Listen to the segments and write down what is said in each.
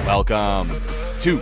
Welcome to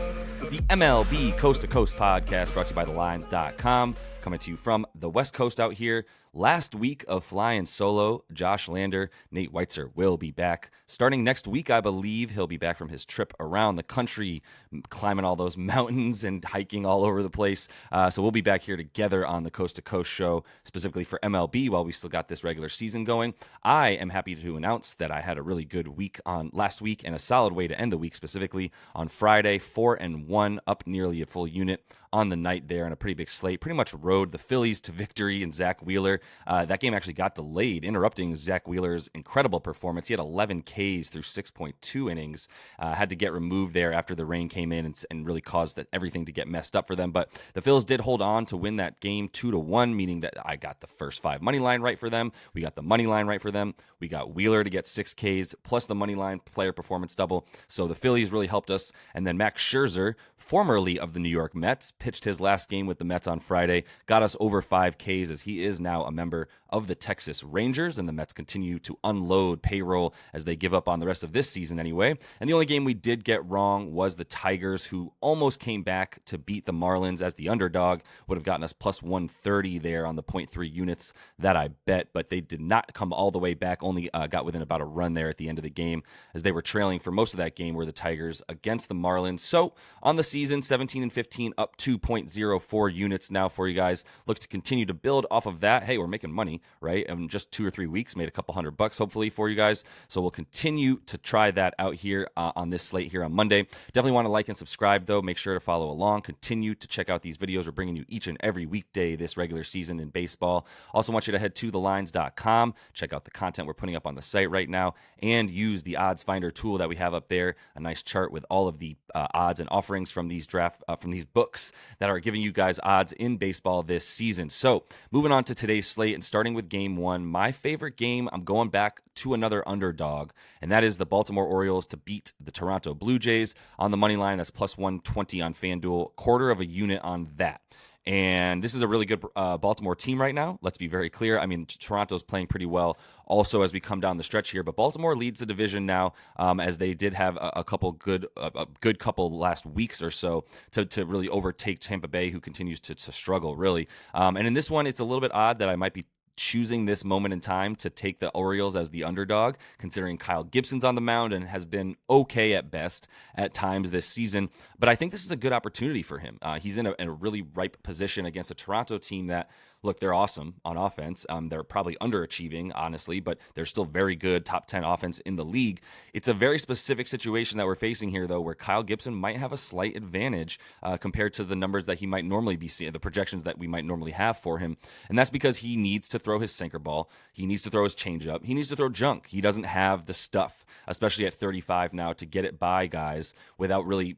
the MLB Coast to Coast podcast brought to you by thelines.com. Coming to you from the West Coast out here. Last week of flying solo, Josh Lander, Nate Weitzer will be back. Starting next week, I believe he'll be back from his trip around the country, climbing all those mountains and hiking all over the place. So we'll be back here together on the Coast to Coast show, specifically for MLB, while we still got this regular season going. I am happy to announce that I had a really good week on last week and a solid way to end the week, specifically on Friday, 4-1, up nearly a full unit on the night there, and a pretty big slate. Pretty much rode the Phillies to victory and Zach Wheeler. That game actually got delayed, interrupting Zach Wheeler's incredible performance. He had 11 Ks through 6.2 innings. Had to get removed there after the rain came in and really caused everything to get messed up for them. But the Phils did hold on to win that game 2-1, meaning that I got the first 5 money line right for them. We got the money line right for them. We got Wheeler to get 6 Ks plus the money line player performance double. So the Phillies really helped us. And then Max Scherzer, formerly of the New York Mets, pitched his last game with the Mets on Friday, got us over 5 Ks as he is now a member of the Texas Rangers, and the Mets continue to unload payroll as they give up on the rest of this season anyway. And the only game we did get wrong was the Tigers, who almost came back to beat the Marlins as the underdog. Would have gotten us plus 130 there on the 0.3 units that I bet, but they did not come all the way back, only got within about a run there at the end of the game as they were trailing for most of that game were the Tigers against the Marlins. So on the season, 17-15, up 2.04 units now for you guys. Look to continue to build off of that. Hey, we're making money, right? And just 2 or 3 weeks, made a couple $100 hopefully for you guys. So we'll continue to try that out here on this slate here on Monday. Definitely want to like and subscribe though. Make sure to follow along. Continue to check out these videos. We're bringing you each and every weekday this regular season in baseball. Also want you to head to thelines.com. Check out the content we're putting up on the site right now and use the odds finder tool that we have up there. A nice chart with all of the odds and offerings from these from these books that are giving you guys odds in baseball this season. So moving on to today's slate and starting with game 1, my favorite game, I'm going back to another underdog, and that is the Baltimore Orioles to beat the Toronto Blue Jays on the money line. That's plus 120 on FanDuel, quarter of a unit on that. And this is a really good Baltimore team right now. Let's be very clear. I mean, Toronto's playing pretty well also as we come down the stretch here. But Baltimore leads the division now as they did have a good couple last weeks or so to really overtake Tampa Bay, who continues to struggle, really. And in this one, it's a little bit odd that I might be choosing this moment in time to take the Orioles as the underdog, considering Kyle Gibson's on the mound and has been okay at best at times this season. But I think this is a good opportunity for him. He's in a really ripe position against a Toronto team that, look, they're awesome on offense. They're probably underachieving, honestly, but they're still very good, top 10 offense in the league. It's a very specific situation that we're facing here, though, where Kyle Gibson might have a slight advantage compared to the numbers that he might normally be seeing, the projections that we might normally have for him. And that's because he needs to throw his sinker ball. He needs to throw his changeup. He needs to throw junk. He doesn't have the stuff, especially at 35 now, to get it by guys without really,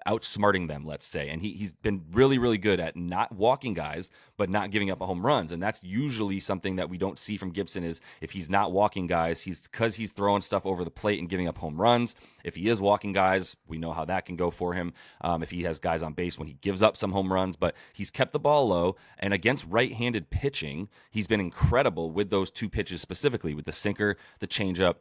outsmarting them, let's say. And he's been really, really good at not walking guys, but not giving up home runs. And that's usually something that we don't see from Gibson is if he's not walking guys, because he's throwing stuff over the plate and giving up home runs. If he is walking guys, we know how that can go for him. If he has guys on base when he gives up some home runs, but he's kept the ball low. And against right-handed pitching, he's been incredible with those 2 pitches specifically, with the sinker, the changeup.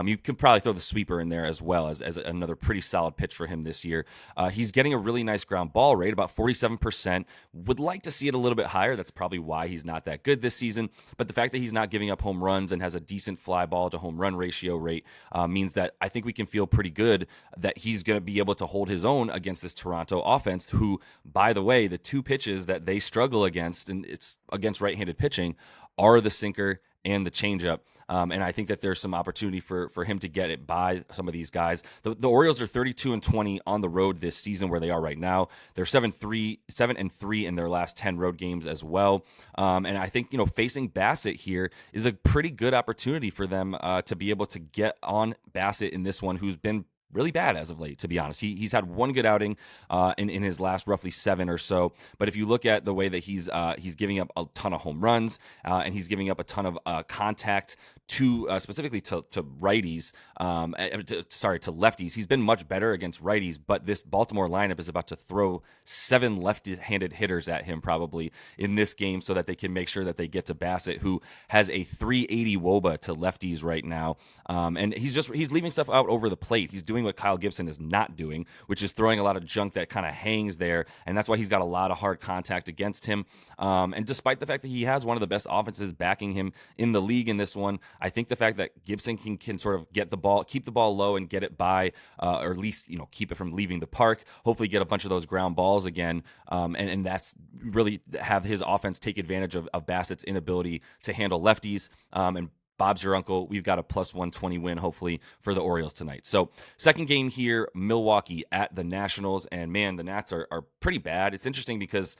You can probably throw the sweeper in there as well as another pretty solid pitch for him this year. He's getting a really nice ground ball rate, about 47%. Would like to see it a little bit higher. That's probably why he's not that good this season. But the fact that he's not giving up home runs and has a decent fly ball to home run ratio rate means that I think we can feel pretty good that he's going to be able to hold his own against this Toronto offense, who, by the way, the 2 pitches that they struggle against, and it's against right-handed pitching, are the sinker and the changeup. And I think that there's some opportunity for him to get it by some of these guys. The Orioles are 32-20 on the road this season, where they are right now. They're 7-3 in their last 10 road games as well. And I think, facing Bassett here is a pretty good opportunity for them to be able to get on Bassett in this one, who's been really bad as of late, to be honest. He's had one good outing in his last roughly 7 or so. But if you look at the way that he's giving up a ton of home runs and he's giving up a ton of contact to specifically to righties, to lefties. He's been much better against righties, but this Baltimore lineup is about to throw 7 left-handed hitters at him probably in this game so that they can make sure that they get to Bassett, who has a 380 WOBA to lefties right now. And he's leaving stuff out over the plate. He's doing doing what Kyle Gibson is not doing, which is throwing a lot of junk that kind of hangs there, and that's why he's got a lot of hard contact against him. And despite the fact that he has one of the best offenses backing him in the league in this one, I think the fact that Gibson can sort of get the ball, keep the ball low and get it by, or at least, keep it from leaving the park, hopefully get a bunch of those ground balls again, and that's really have his offense take advantage of Bassett's inability to handle lefties, and Bob's your uncle. We've got a plus 120 win, hopefully, for the Orioles tonight. So, second game here, Milwaukee at the Nationals. And man, the Nats are pretty bad. It's interesting because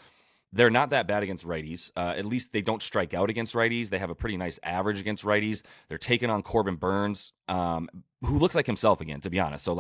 they're not that bad against righties. At least they don't strike out against righties. They have a pretty nice average against righties. They're taking on Corbin Burns, who looks like himself again, to be honest. So,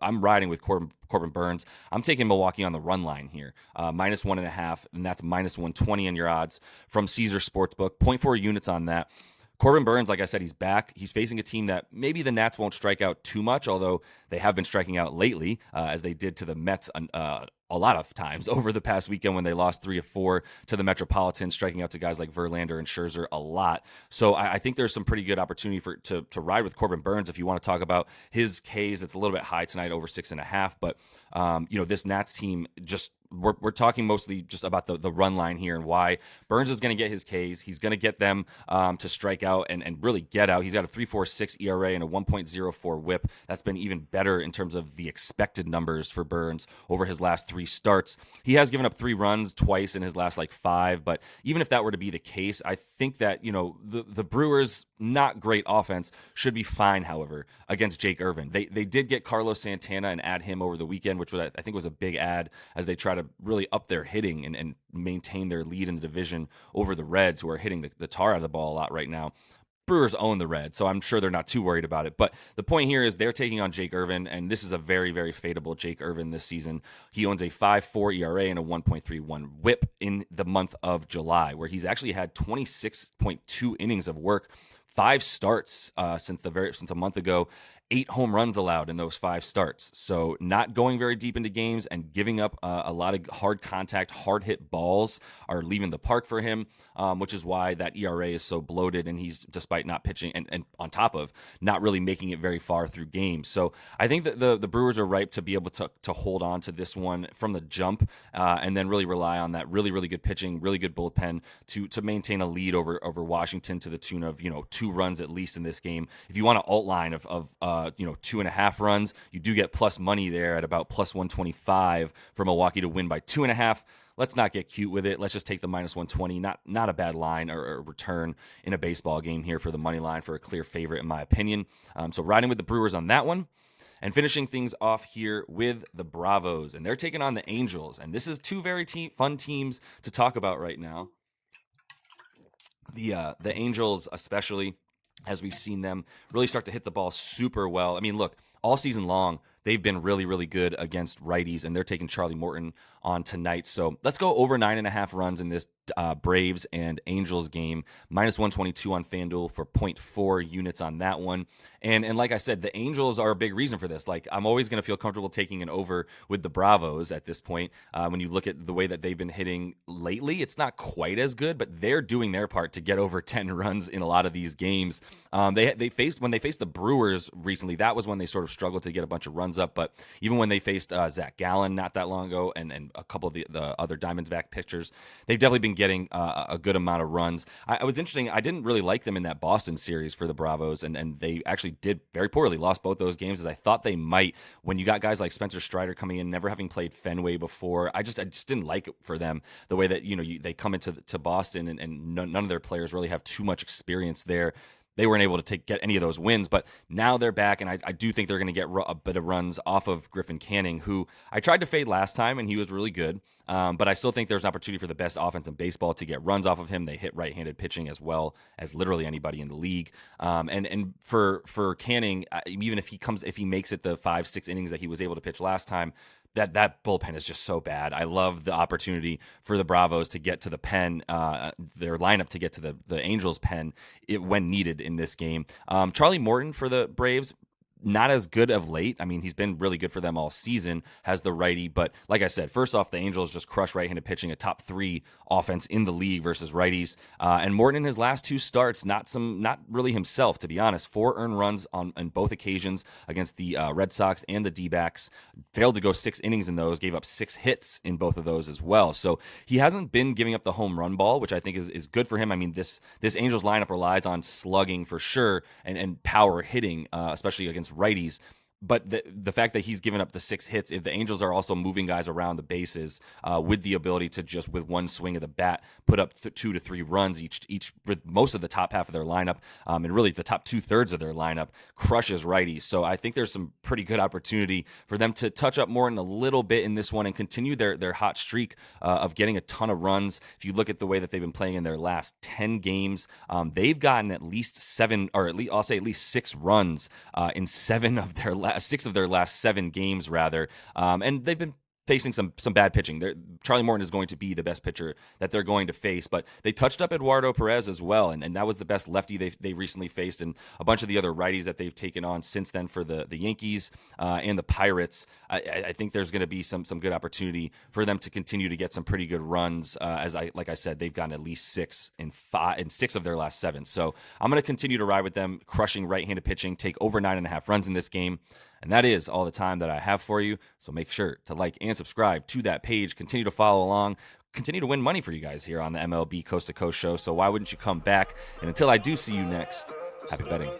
I'm riding with Corbin Burns. I'm taking Milwaukee on the run line here, minus 1.5, and that's minus 120 in your odds from Caesar Sportsbook. 0.4 units on that. Corbin Burns, like I said, he's back. He's facing a team that maybe the Nats won't strike out too much, although they have been striking out lately, as they did to the Mets a lot of times over the past weekend when they lost 3 of 4 to the Metropolitans, striking out to guys like Verlander and Scherzer a lot. So I think there's some pretty good opportunity to ride with Corbin Burns if you want to talk about his Ks. It's a little bit high tonight, over 6.5. But this Nats team just. We're talking mostly just about the run line here and why Burns is going to get his Ks. He's going to get them to strike out and really get out. He's got a 3.46 ERA and a 1.04 WHIP. That's been even better in terms of the expected numbers for Burns over his last 3 starts. He has given up 3 runs twice in his last 5, but even if that were to be the case, I think that the Brewers, not great offense, should be fine. However, against Jake Irvin, they did get Carlos Santana and add him over the weekend, which I think was a big add as they try to really up their hitting and maintain their lead in the division over the Reds, who are hitting the tar out of the ball a lot right now. Brewers own the Reds, so I'm sure they're not too worried about it. But the point here is they're taking on Jake Irvin, and this is a very, very fadeable Jake Irvin this season. He owns a 5.4 ERA and a 1.31 WHIP in the month of July, where he's actually had 26.2 innings of work, 5 starts since a month ago. 8 home runs allowed in those 5 starts. So not going very deep into games and giving up a lot of hard contact, hard hit balls are leaving the park for him, which is why that ERA is so bloated, and he's, despite not pitching and on top of not really making it very far through games. So I think that the Brewers are ripe to be able to hold on to this one from the jump, and then really rely on that really, really good pitching, really good bullpen to maintain a lead over Washington to the tune of 2 runs at least in this game. If you want an alt line of 2.5 runs, you do get plus money there at about plus 125 for Milwaukee to win by 2.5. Let's not get cute with it. Let's just take the minus 120. Not a bad line or return in a baseball game here for the money line for a clear favorite, in my opinion. So riding with the Brewers on that one. And finishing things off here with the Bravos, and they're taking on the Angels. And this is 2 very fun teams to talk about right now. The Angels, especially, as we've seen them really start to hit the ball super well. I mean, look, all season long, they've been really, really good against righties, and they're taking Charlie Morton on tonight. So let's go over 9.5 runs in this Braves and Angels game. Minus 122 on FanDuel for 0.4 units on that one. And like I said, the Angels are a big reason for this. I'm always going to feel comfortable taking an over with the Bravos at this point. When you look at the way that they've been hitting lately, it's not quite as good, but they're doing their part to get over 10 runs in a lot of these games. When they faced the Brewers recently, that was when they sort of struggled to get a bunch of runs up. But even when they faced Zach Gallen not that long ago, and a couple of the other Diamondback pitchers, they've definitely been getting a good amount of runs. I was interesting. I didn't really like them in that Boston series for the Bravos, and they actually did very poorly. Lost both those games as I thought they might. When you got guys like Spencer Strider coming in, never having played Fenway before, I just didn't like it for them, the way that they come into Boston and none of their players really have too much experience there. They weren't able to get any of those wins, but now they're back, and I do think they're going to get a bit of runs off of Griffin Canning, who I tried to fade last time, and he was really good. But I still think there's an opportunity for the best offense in baseball to get runs off of him. They hit right-handed pitching as well as literally anybody in the league. And for Canning, even if he makes it the 5-6 innings that he was able to pitch last time, that bullpen is just so bad. I love the opportunity for the Bravos to get to the pen, their lineup to get to the Angels pen when needed in this game. Charlie Morton for the Braves, not as good of late. I mean, he's been really good for them all season, has the righty. But like I said, first off, the Angels just crush right-handed pitching, a top 3 offense in the league versus righties. And Morton in his last 2 starts, not really himself, to be honest. 4 earned runs on both occasions against the Red Sox and the D-backs. Failed to go 6 innings in those, gave up 6 hits in both of those as well. So he hasn't been giving up the home run ball, which I think is good for him. I mean, this Angels lineup relies on slugging for sure and power hitting, especially against righties. But the fact that he's given up the 6 hits, if the Angels are also moving guys around the bases with the ability to just with one swing of the bat put up 2 to 3 runs each with most of the top half of their lineup and really the top 2/3 of their lineup crushes righties. So I think there's some pretty good opportunity for them to touch up more in a little bit in this one and continue their hot streak of getting a ton of runs. If you look at the way that they've been playing in their last 10 games, they've gotten at least 7, or at least 6 runs in 6 of their last 7 games, rather. And they've been facing some bad pitching. Charlie Morton is going to be the best pitcher that they're going to face, but they touched up Eduardo Perez as well, and that was the best lefty they recently faced, and a bunch of the other righties that they've taken on since then for the Yankees and the Pirates. I think there's going to be some good opportunity for them to continue to get some pretty good runs. Like I said, they've gotten at least 6 in 6 of their last 7. So I'm going to continue to ride with them, crushing right-handed pitching, take over 9.5 runs in this game. And that is all the time that I have for you. So make sure to like and subscribe to that page. Continue to follow along. Continue to win money for you guys here on the MLB Coast to Coast show. So why wouldn't you come back? And until I do see you next, happy betting.